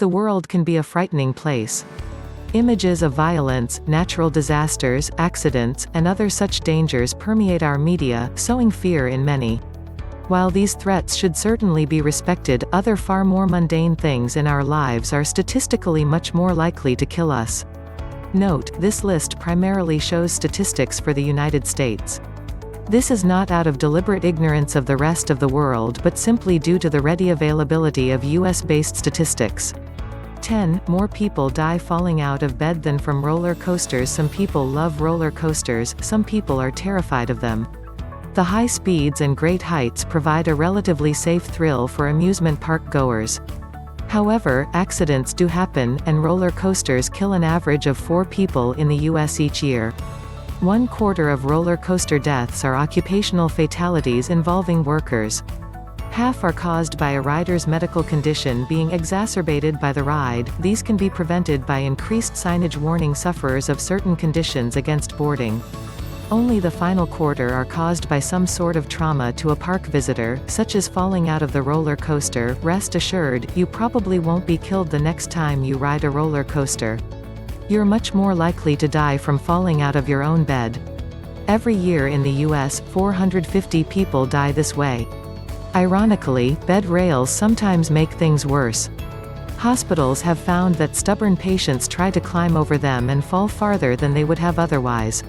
The world can be a frightening place. Images of violence, natural disasters, accidents, and other such dangers permeate our media, sowing fear in many. While these threats should certainly be respected, other far more mundane things in our lives are statistically much more likely to kill us. Note, this list primarily shows statistics for the United States. This is not out of deliberate ignorance of the rest of the world but simply due to the ready availability of US-based statistics. 10. More people die falling out of bed than from roller coasters. Some people love roller coasters, some people are terrified of them. The high speeds and great heights provide a relatively safe thrill for amusement park goers. However, accidents do happen, and roller coasters kill an average of 4 people in the US each year. 1/4 of roller coaster deaths are occupational fatalities involving workers. Half are caused by a rider's medical condition being exacerbated by the ride. These can be prevented by increased signage warning sufferers of certain conditions against boarding. Only the final 1/4 are caused by some sort of trauma to a park visitor, such as falling out of the roller coaster. Rest assured, you probably won't be killed the next time you ride a roller coaster. You're much more likely to die from falling out of your own bed. Every year in the US, 450 people die this way. Ironically, bed rails sometimes make things worse. Hospitals have found that stubborn patients try to climb over them and fall farther than they would have otherwise.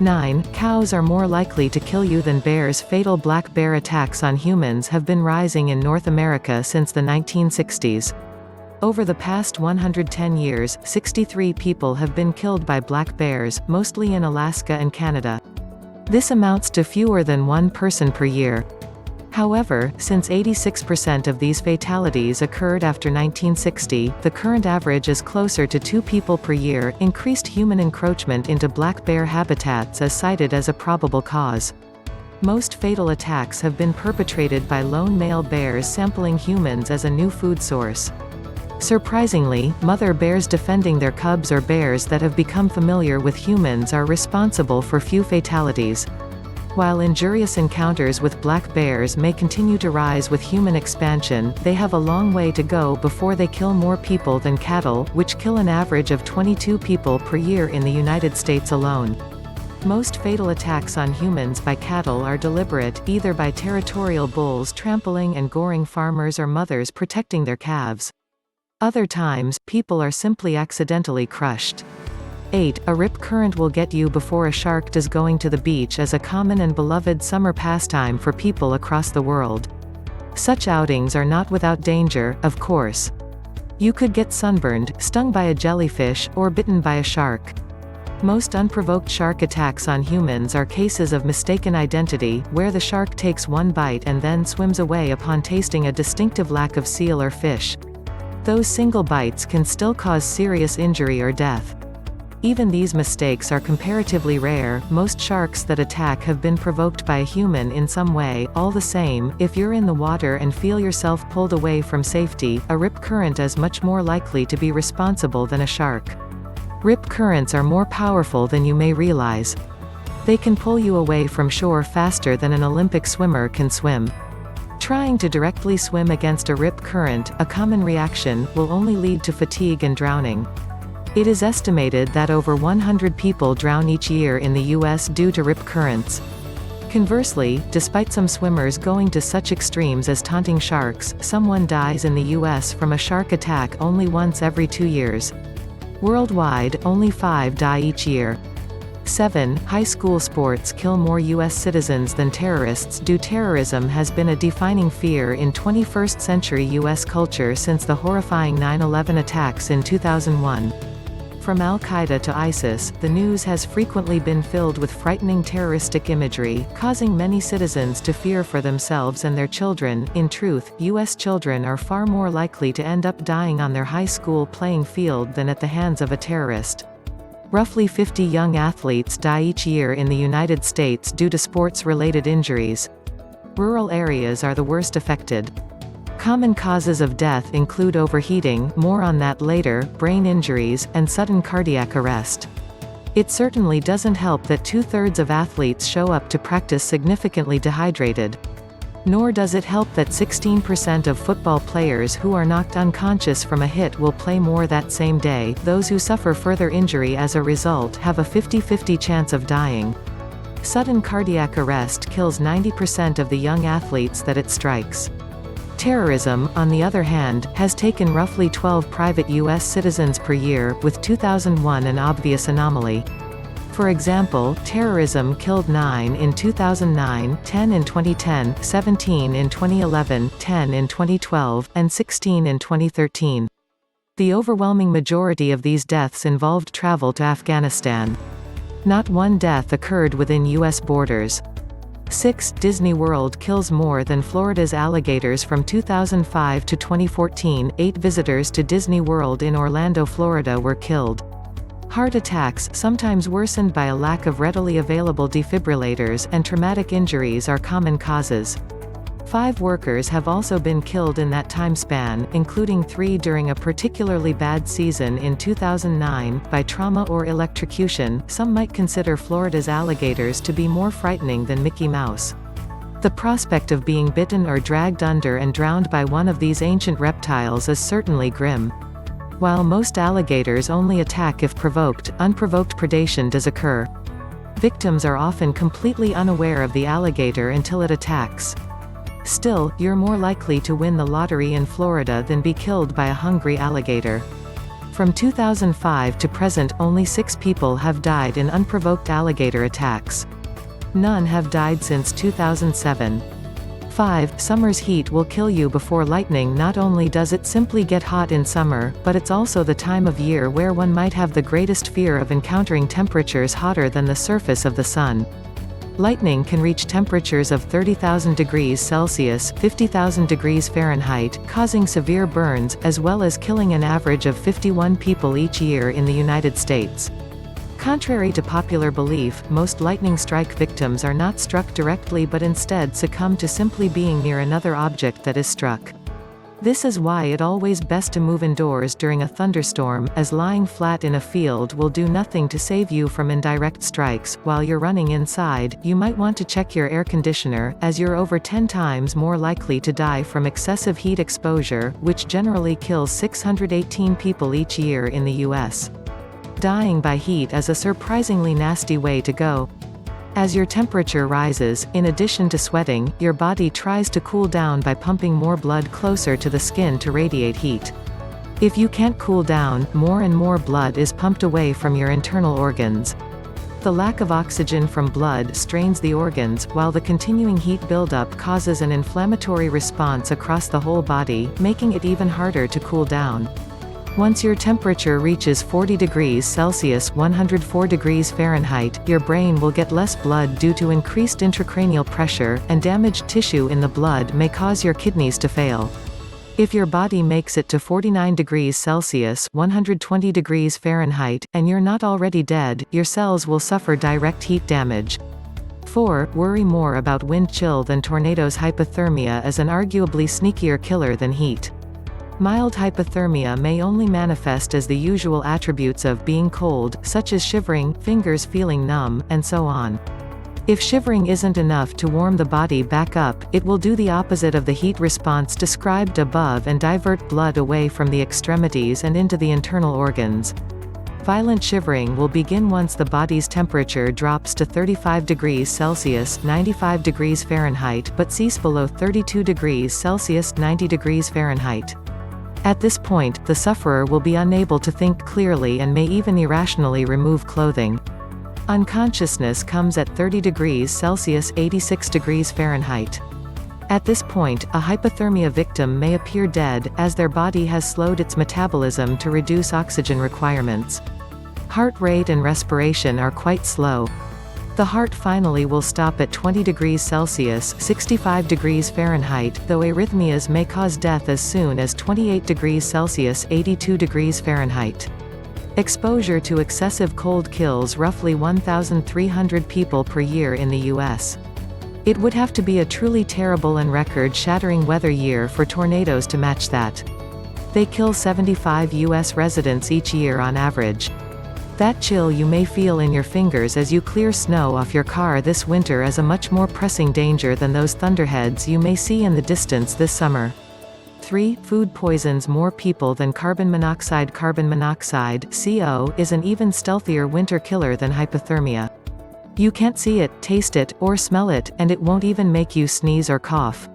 9. Cows are more likely to kill you than bears. Fatal black bear attacks on humans have been rising in North America since the 1960s. Over the past 110 years, 63 people have been killed by black bears, mostly in Alaska and Canada. This amounts to fewer than 1 person per year. However, since 86% of these fatalities occurred after 1960, the current average is closer to 2 people per year. Increased human encroachment into black bear habitats is cited as a probable cause. Most fatal attacks have been perpetrated by lone male bears sampling humans as a new food source. Surprisingly, mother bears defending their cubs or bears that have become familiar with humans are responsible for few fatalities. While injurious encounters with black bears may continue to rise with human expansion, they have a long way to go before they kill more people than cattle, which kill an average of 22 people per year in the United States alone. Most fatal attacks on humans by cattle are deliberate, either by territorial bulls trampling and goring farmers or mothers protecting their calves. Other times, people are simply accidentally crushed. 8. A rip current will get you before a shark does. Going to the beach is a common and beloved summer pastime for people across the world. Such outings are not without danger, of course. You could get sunburned, stung by a jellyfish, or bitten by a shark. Most unprovoked shark attacks on humans are cases of mistaken identity, where the shark takes one bite and then swims away upon tasting a distinctive lack of seal or fish. Those single bites can still cause serious injury or death. Even these mistakes are comparatively rare. Most sharks that attack have been provoked by a human in some way. All the same, if you're in the water and feel yourself pulled away from safety, a rip current is much more likely to be responsible than a shark. Rip currents are more powerful than you may realize. They can pull you away from shore faster than an Olympic swimmer can swim. Trying to directly swim against a rip current, a common reaction, will only lead to fatigue and drowning. It is estimated that over 100 people drown each year in the US due to rip currents. Conversely, despite some swimmers going to such extremes as taunting sharks, someone dies in the US from a shark attack only once every 2 years. Worldwide, only 5 die each year. 7. High school sports kill more U.S. citizens than terrorists do. Terrorism has been a defining fear in 21st century U.S. culture since the horrifying 9/11 attacks in 2001. From Al-Qaeda to ISIS, the news has frequently been filled with frightening terroristic imagery, causing many citizens to fear for themselves and their children. In truth, U.S. children are far more likely to end up dying on their high school playing field than at the hands of a terrorist. Roughly 50 young athletes die each year in the United States due to sports-related injuries. Rural areas are the worst affected. Common causes of death include overheating, more on that later, brain injuries, and sudden cardiac arrest. It certainly doesn't help that 2/3 of athletes show up to practice significantly dehydrated. Nor does it help that 16% of football players who are knocked unconscious from a hit will play more that same day. Those who suffer further injury as a result have a 50-50 chance of dying. Sudden cardiac arrest kills 90% of the young athletes that it strikes. Terrorism, on the other hand, has taken roughly 12 private U.S. citizens per year, with 2001 an obvious anomaly. For example, terrorism killed 9 in 2009, 10 in 2010, 17 in 2011, 10 in 2012, and 16 in 2013. The overwhelming majority of these deaths involved travel to Afghanistan. Not one death occurred within U.S. borders. 6. Disney World kills more than Florida's alligators. From 2005 to 2014, 8 visitors to Disney World in Orlando, Florida were killed. Heart attacks, sometimes worsened by a lack of readily available defibrillators, and traumatic injuries are common causes. 5 workers have also been killed in that time span, including 3 during a particularly bad season in 2009, by trauma or electrocution. Some might consider Florida's alligators to be more frightening than Mickey Mouse. The prospect of being bitten or dragged under and drowned by one of these ancient reptiles is certainly grim. While most alligators only attack if provoked, unprovoked predation does occur. Victims are often completely unaware of the alligator until it attacks. Still, you're more likely to win the lottery in Florida than be killed by a hungry alligator. From 2005 to present, only 6 people have died in unprovoked alligator attacks. None have died since 2007. 5. Summer's heat will kill you before lightning. Not only does it simply get hot in summer, but it's also the time of year where one might have the greatest fear of encountering temperatures hotter than the surface of the sun. Lightning can reach temperatures of 30,000 degrees Celsius (50,000 degrees Fahrenheit), causing severe burns, as well as killing an average of 51 people each year in the United States. Contrary to popular belief, most lightning strike victims are not struck directly but instead succumb to simply being near another object that is struck. This is why it's always best to move indoors during a thunderstorm, as lying flat in a field will do nothing to save you from indirect strikes. While you're running inside, you might want to check your air conditioner, as you're over 10 times more likely to die from excessive heat exposure, which generally kills 618 people each year in the U.S. Dying by heat is a surprisingly nasty way to go. As your temperature rises, in addition to sweating, your body tries to cool down by pumping more blood closer to the skin to radiate heat. If you can't cool down, more and more blood is pumped away from your internal organs. The lack of oxygen from blood strains the organs, while the continuing heat buildup causes an inflammatory response across the whole body, making it even harder to cool down. Once your temperature reaches 40 degrees Celsius (104 degrees Fahrenheit), your brain will get less blood due to increased intracranial pressure, and damaged tissue in the blood may cause your kidneys to fail. If your body makes it to 49 degrees Celsius (120 degrees Fahrenheit), and you're not already dead, your cells will suffer direct heat damage. 4. Worry more about wind chill than tornadoes. Hypothermia is an arguably sneakier killer than heat. Mild hypothermia may only manifest as the usual attributes of being cold, such as shivering, fingers feeling numb, and so on. If shivering isn't enough to warm the body back up, it will do the opposite of the heat response described above and divert blood away from the extremities and into the internal organs. Violent shivering will begin once the body's temperature drops to 35 degrees Celsius (95 degrees Fahrenheit) but cease below 32 degrees Celsius (90 degrees Fahrenheit). At this point, the sufferer will be unable to think clearly and may even irrationally remove clothing. Unconsciousness comes at 30 degrees Celsius (86 degrees Fahrenheit). At this point, a hypothermia victim may appear dead, as their body has slowed its metabolism to reduce oxygen requirements. Heart rate and respiration are quite slow. The heart finally will stop at 20 degrees Celsius (65 degrees Fahrenheit), though arrhythmias may cause death as soon as 28 degrees Celsius (82 degrees Fahrenheit). Exposure to excessive cold kills roughly 1,300 people per year in the U.S. It would have to be a truly terrible and record-shattering weather year for tornadoes to match that. They kill 75 U.S. residents each year on average. That chill you may feel in your fingers as you clear snow off your car this winter is a much more pressing danger than those thunderheads you may see in the distance this summer. 3. Food poisons more people than carbon monoxide. Carbon monoxide, CO, is an even stealthier winter killer than hypothermia. You can't see it, taste it, or smell it, and it won't even make you sneeze or cough.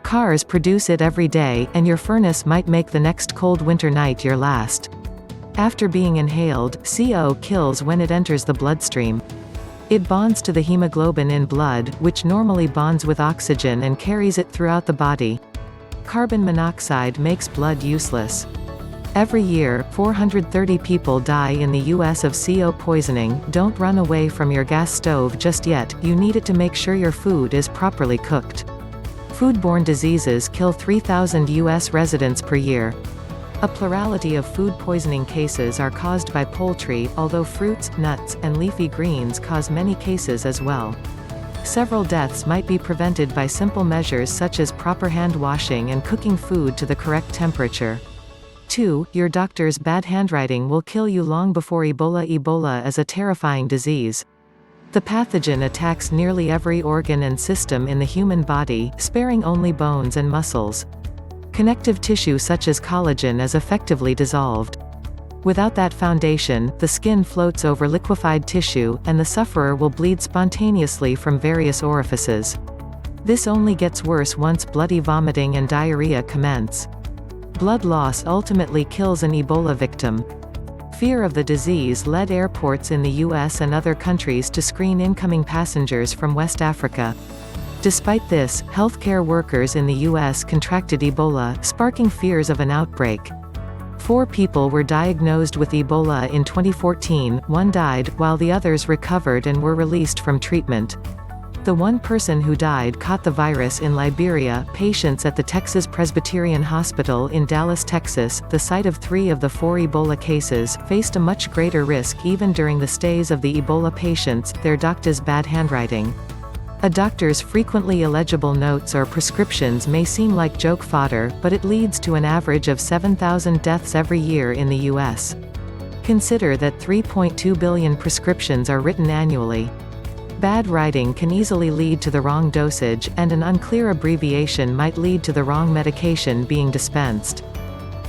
Cars produce it every day, and your furnace might make the next cold winter night your last. After being inhaled, CO kills when it enters the bloodstream. It bonds to the hemoglobin in blood, which normally bonds with oxygen and carries it throughout the body. Carbon monoxide makes blood useless. Every year, 430 people die in the US of CO poisoning. Don't run away from your gas stove just yet, you need it to make sure your food is properly cooked. Foodborne diseases kill 3,000 US residents per year. A plurality of food poisoning cases are caused by poultry, although fruits, nuts, and leafy greens cause many cases as well. Several deaths might be prevented by simple measures such as proper hand washing and cooking food to the correct temperature. 2. Your doctor's bad handwriting will kill you long before Ebola. Ebola is a terrifying disease. The pathogen attacks nearly every organ and system in the human body, sparing only bones and muscles. Connective tissue such as collagen is effectively dissolved. Without that foundation, the skin floats over liquefied tissue, and the sufferer will bleed spontaneously from various orifices. This only gets worse once bloody vomiting and diarrhea commence. Blood loss ultimately kills an Ebola victim. Fear of the disease led airports in the US and other countries to screen incoming passengers from West Africa. Despite this, healthcare workers in the US contracted Ebola, sparking fears of an outbreak. 4 people were diagnosed with Ebola in 2014, 1 died, while the others recovered and were released from treatment. The one person who died caught the virus in Liberia. Patients at the Texas Presbyterian Hospital in Dallas, Texas, the site of 3 of the 4 Ebola cases, faced a much greater risk even during the stays of the Ebola patients, their doctor's bad handwriting. A doctor's frequently illegible notes or prescriptions may seem like joke fodder, but it leads to an average of 7,000 deaths every year in the US. Consider that 3.2 billion prescriptions are written annually. Bad writing can easily lead to the wrong dosage, and an unclear abbreviation might lead to the wrong medication being dispensed.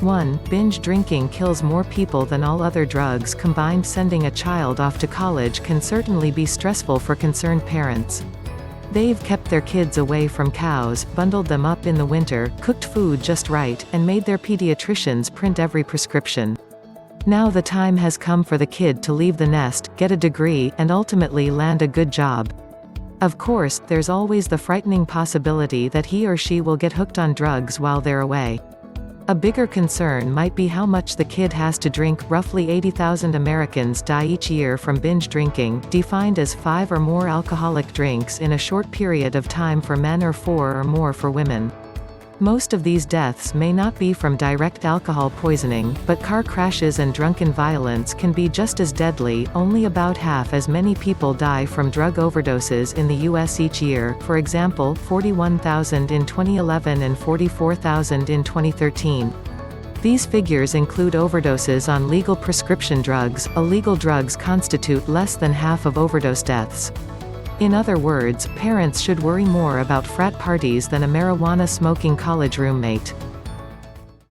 1. Binge drinking kills more people than all other drugs combined. Sending a child off to college can certainly be stressful for concerned parents. They've kept their kids away from cows, bundled them up in the winter, cooked food just right, and made their pediatricians print every prescription. Now the time has come for the kid to leave the nest, get a degree, and ultimately land a good job. Of course, there's always the frightening possibility that he or she will get hooked on drugs while they're away. A bigger concern might be how much the kid has to drink. Roughly 80,000 Americans die each year from binge drinking, defined as 5 or more alcoholic drinks in a short period of time for men or 4 or more for women. Most of these deaths may not be from direct alcohol poisoning, but car crashes and drunken violence can be just as deadly. Only about half as many people die from drug overdoses in the U.S. each year, for example, 41,000 in 2011 and 44,000 in 2013. These figures include overdoses on legal prescription drugs. Illegal drugs constitute less than half of overdose deaths. In other words, parents should worry more about frat parties than a marijuana-smoking college roommate.